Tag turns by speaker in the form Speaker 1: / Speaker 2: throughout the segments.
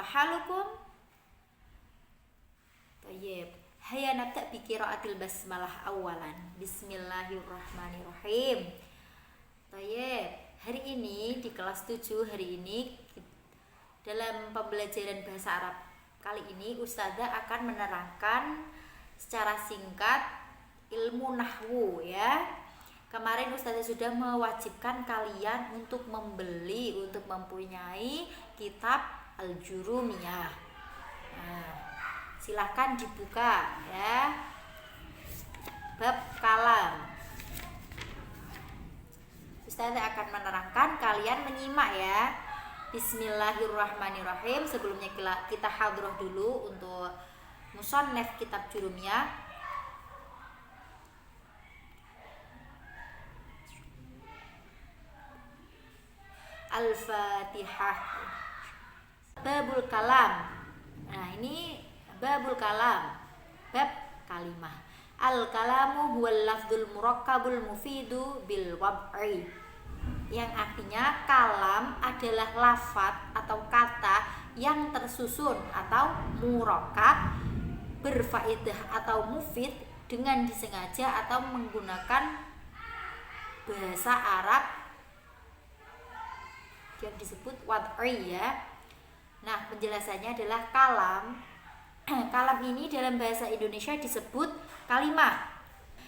Speaker 1: Kaifa halukum? Tayyib. Hayya nabda bi qiraatil basmalah awalan. Bismillahirrahmanirrahim. Tayyib. Hari ini di kelas 7 dalam pembelajaran bahasa Arab kali ini Ustazah akan menerangkan secara singkat ilmu nahwu ya. Kemarin Ustazah sudah mewajibkan kalian untuk mempunyai kitab Al-Jurumiyah. Nah, silahkan dibuka ya. Bab kalam. Ustazah akan menerangkan, kalian menyimak ya. Bismillahirrahmanirrahim. Sebelumnya kita hadroh dulu untuk musannaf kitab Jurumiyah. Al-Fatihah. Babul kalam. Nah, ini babul kalam. Bab kalimah. Al-kalamu huwal lafdul murakkabul mufidu bil wab'i. Yang artinya kalam adalah lafaz atau kata yang tersusun atau murakkab, berfaedah atau mufid dengan disengaja atau menggunakan bahasa Arab yang disebut wad'i ya. Nah, penjelasannya adalah kalam. Kalam ini dalam bahasa Indonesia disebut kalimah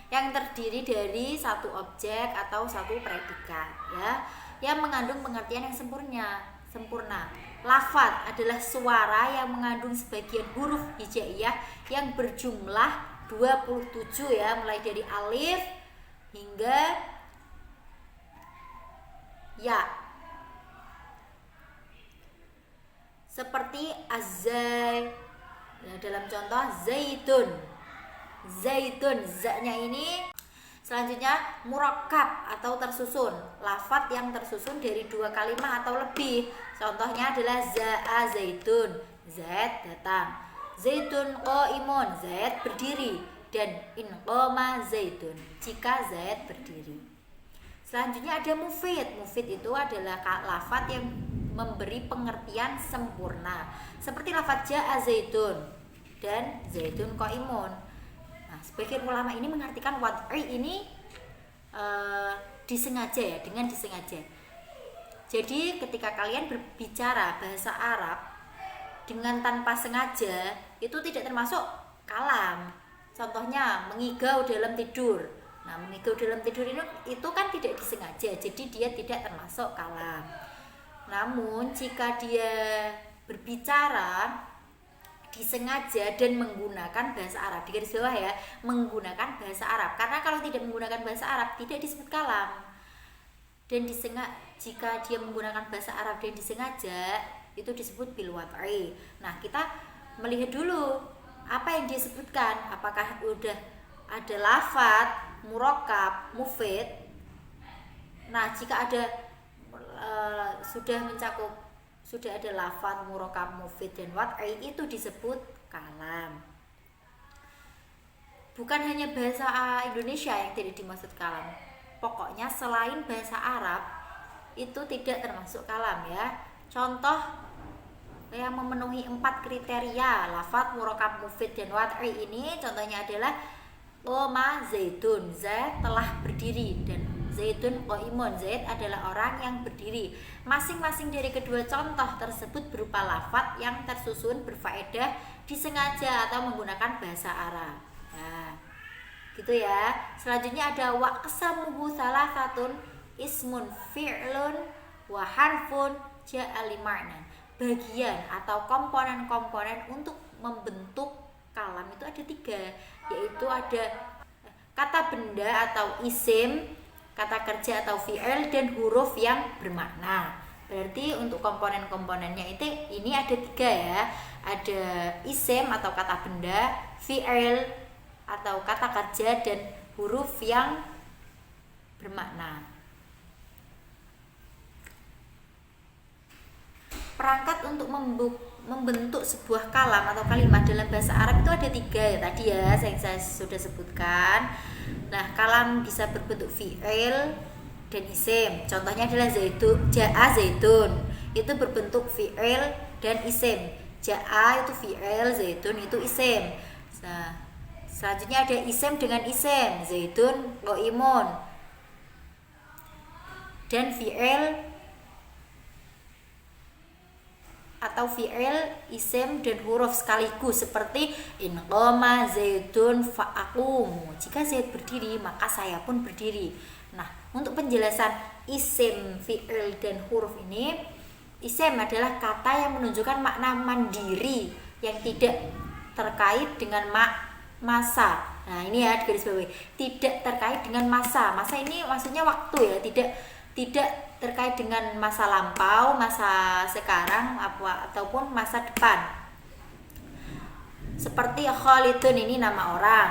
Speaker 1: yang terdiri dari satu objek atau satu predikat ya, yang mengandung pengertian yang sempurna. Lafaz adalah suara yang mengandung sebagian huruf hijaiyah yang berjumlah 27 ya, mulai dari alif hingga ya. Seperti azai. Nah, dalam contoh zaitun, za-nya ini. Selanjutnya murakkab atau tersusun, lafaz yang tersusun dari dua kalimat atau lebih. Contohnya adalah za'a zaitun, zaid datang. Zaitun qaimun, zaid berdiri. Dan in qama zaitun, jika zaid berdiri. Selanjutnya ada mufid. Mufid itu adalah lafaz yang memberi pengertian sempurna, seperti lafaz ja'a zaitun dan zaitun qaimun. Nah, sebagian ulama ini mengartikan wad'i ini disengaja ya, dengan disengaja. Jadi ketika kalian berbicara bahasa Arab dengan tanpa sengaja, itu tidak termasuk kalam. Contohnya mengigau dalam tidur. Nah, mengigau dalam tidur itu kan tidak disengaja, jadi dia tidak termasuk kalam. Namun jika dia berbicara disengaja dan menggunakan bahasa Arab, di garis bawah ya, menggunakan bahasa Arab, karena kalau tidak menggunakan bahasa Arab tidak disebut kalam. Dan jika dia menggunakan bahasa Arab dan disengaja, itu disebut bil wad'i. Nah, kita melihat dulu apa yang disebutkan, apakah udah ada lafaz murakkab mufid. Nah, jika ada sudah ada lafaz murakkab mufid dan wad'i, itu disebut kalam. Bukan hanya bahasa Indonesia yang tidak dimaksud kalam, pokoknya selain bahasa Arab itu tidak termasuk kalam ya. Contoh yang memenuhi 4 kriteria lafaz murakkab mufid dan wad'i ini, contohnya adalah qama zaitun, zaid telah berdiri, dan zaitun qaimun, zaid adalah orang yang berdiri. Masing-masing dari kedua contoh tersebut berupa lafaz yang tersusun berfaedah disengaja atau menggunakan bahasa Arab. Nah, gitu ya. Selanjutnya ada waqsamuhu salasatun ismun fi'lun wa harfun ja'a li ma'nan. Bagian atau komponen-komponen untuk membentuk kalam itu ada 3, yaitu ada kata benda atau isim, kata kerja atau fi'il, dan huruf yang bermakna. Berarti untuk komponen-komponennya ini ada 3 ya. Ada isim atau kata benda, fi'il atau kata kerja, dan huruf yang bermakna. Perangkat untuk membentuk sebuah kalam atau kalimat dalam bahasa Arab itu ada 3 ya tadi ya, saya sudah sebutkan. Nah, kalam bisa berbentuk fi'il dan isim. Contohnya adalah ja'a zaitun, itu berbentuk fi'il dan isim. Ja'a itu fi'il, zaidun itu isim. Nah, selanjutnya ada isim dengan isim, zaidun qaimun. Dan fi'il atau fi'il, isim dan huruf sekaligus seperti in qama zaidun fa'aqumu. Jika Zaid berdiri, maka saya pun berdiri. Nah, untuk penjelasan isim, fi'il dan huruf ini, isim adalah kata yang menunjukkan makna mandiri yang tidak terkait dengan masa. Nah, ini ya garis bawahi, tidak terkait dengan masa. Masa ini maksudnya waktu ya, tidak terkait dengan masa lampau, masa sekarang ataupun masa depan. Seperti Khalidun ini nama orang,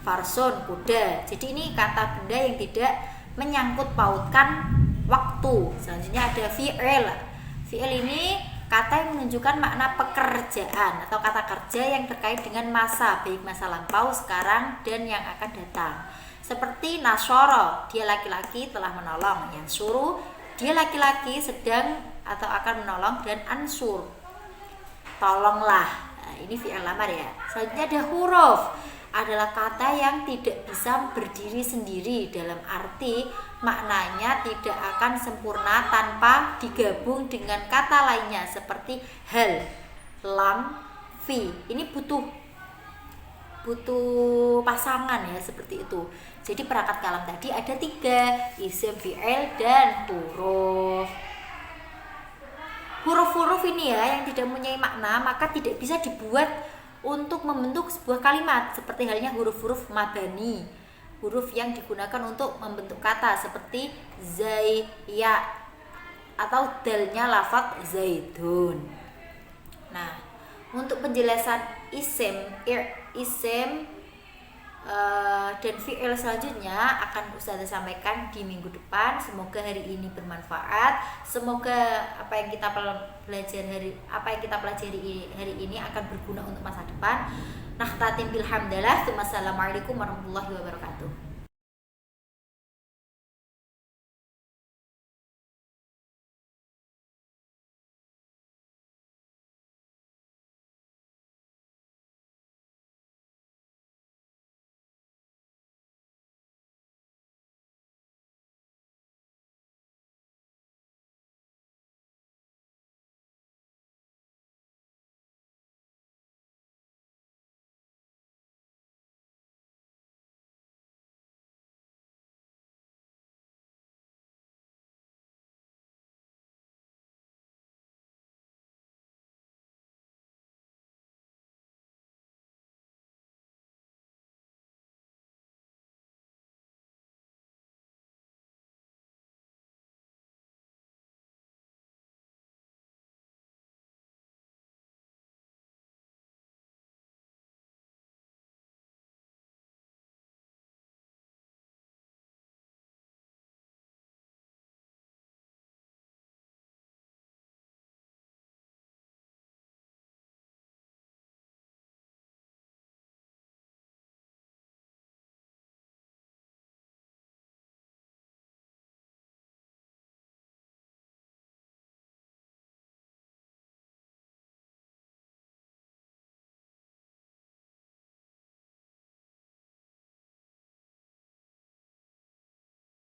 Speaker 1: Farsun kuda. Jadi ini kata benda yang tidak menyangkut pautkan waktu. Selanjutnya ada fi'il. Fi'il ini kata yang menunjukkan makna pekerjaan atau kata kerja yang terkait dengan masa, baik masa lampau, sekarang, dan yang akan datang. Seperti nasyara, dia laki-laki telah menolong. Yansuru, dia laki-laki sedang atau akan menolong. Dan ansur, tolonglah. Nah, ini fi'il lamar ya. Selanjutnya ada huruf, adalah kata yang tidak bisa berdiri sendiri, dalam arti maknanya tidak akan sempurna tanpa digabung dengan kata lainnya seperti hal, lam, fi. Ini butuh pasangan ya, seperti itu. Jadi perangkat kalam tadi ada 3, isim, fi'il, dan huruf. Huruf-huruf ini ya yang tidak mempunyai makna maka tidak bisa dibuat untuk membentuk sebuah kalimat, seperti halnya huruf-huruf mabani, huruf yang digunakan untuk membentuk kata seperti zai, ya, atau dalnya lafaz zaidun. Nah, untuk penjelasan isim, dan fi'il selanjutnya akan Ustazah sampaikan di minggu depan. Semoga hari ini bermanfaat. Semoga apa yang kita pelajari hari ini akan berguna untuk masa depan. Nakhtatim bilhamdalillah. Wassalamualaikum warahmatullahi wabarakatuh.